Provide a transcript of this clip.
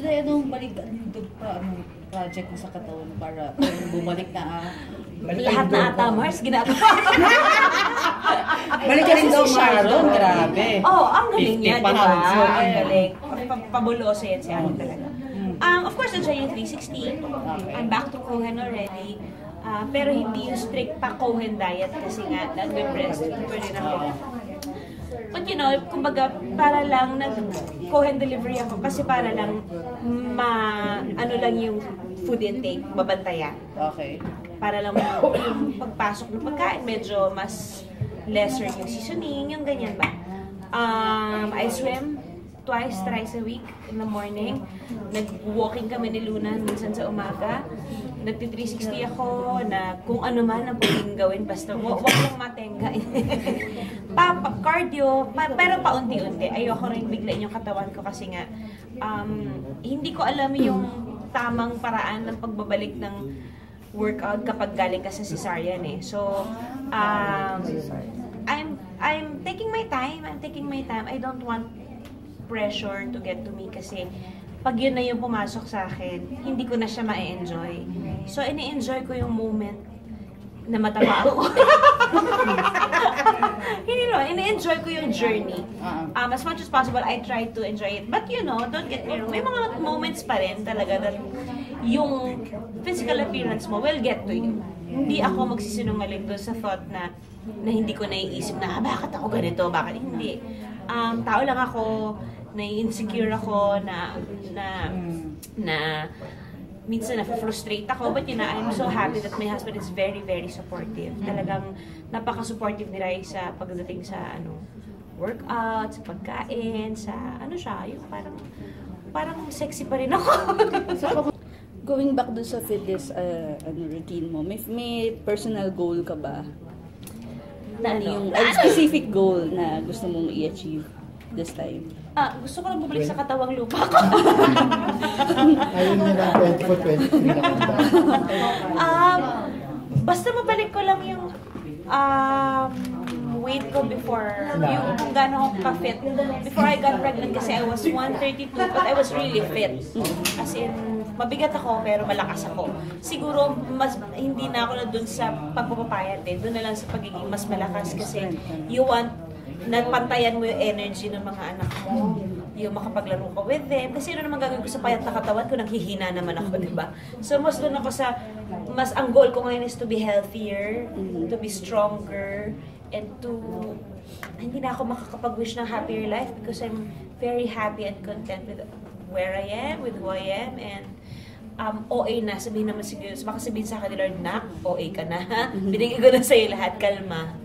So dahil anong balik, anong project mo sa katawan para bumalik na lahat na ata, Mars, ginagawa. Balik ka rin daw, Sharon, grabe. Oh, ang galing niya, di ba? So, Ang galing. Pabuloso yan siya talaga. Of course, nandiyan yung 360. I'm back to Cohen already. Pero hindi yung strict pa Cohen diet kasi nga, nag-breastfeed pa rin ako. But you know, kumbaga, para lang nag-Cohen delivery ako kasi para lang ano lang yung food intake, babantayan. Okay. Para lang yung pagpasok ng pagkain, medyo mas lesser yung seasoning, yung ganyan ba. I swim thrice a week in the morning. Nag-walking kami ni Luna minsan sa umaga. Nagti-360 ako na kung ano man ang pwedeng gawin, basta wag lang matenga. Cardio, pero paunti-unti. Ayoko rin biglain yung katawan ko kasi nga hindi ko alam yung tamang paraan ng pagbabalik ng workout kapag galing ka sa cesarean eh. So, I'm taking my time. I don't want pressure to get to me kasi pag yun na yung pumasok sa akin, hindi ko na siya ma-enjoy. So, ini-enjoy ko yung moment na mataba ako. Hindi naman, ini-enjoy ko yung journey. As much as possible, I try to enjoy it. But you know, don't get me wrong, may mga moments pa rin talaga that yung physical appearance mo will get to you. Hindi ako magsisinungaling doon sa thought na hindi ko naiisip na, bakit ako ganito, bakit hindi. Tao lang ako, na-insecure ako, na minsan na-frustrate ako, but you know, I'm so happy that my husband is very, very supportive. Talagang napaka-supportive ni Rai sa pagdating sa workout, sa pagkain, sa siya, yung parang sexy pa rin ako. So, going back dun sa fitness routine mo, may personal goal ka ba? Yung specific goal na gusto mong i-achieve this time? Gusto ko lang bumalik sa katawang lupa ko. Ayun nila, 24-23 na kanta. Basta mabalik ko lang yung weight ko before, yung kung gano'n ako ka-fit. Before I got pregnant kasi I was 132, but I was really fit. As in, mabigat ako pero malakas ako. Siguro, hindi na ako na dun sa pagpapapayat eh. Dun na lang sa pagiging mas malakas kasi you want nagpantayan mo yung energy ng mga anak mo, yung makapaglaro ka with them. Kasi ano naman gagawin ko sa payat na katawan ko, nanghihina naman ako, di ba? So, mas doon ako sa, ang goal ko ngayon is to be healthier, to be stronger, and to, hindi na ako makakapag-wish ng happier life because I'm very happy and content with where I am, with who I am, and OA na, sabihin naman siguro, baka sabihin sa akin ni Lord, na, OA ka na, binigay ko na sa'yo lahat, kalma.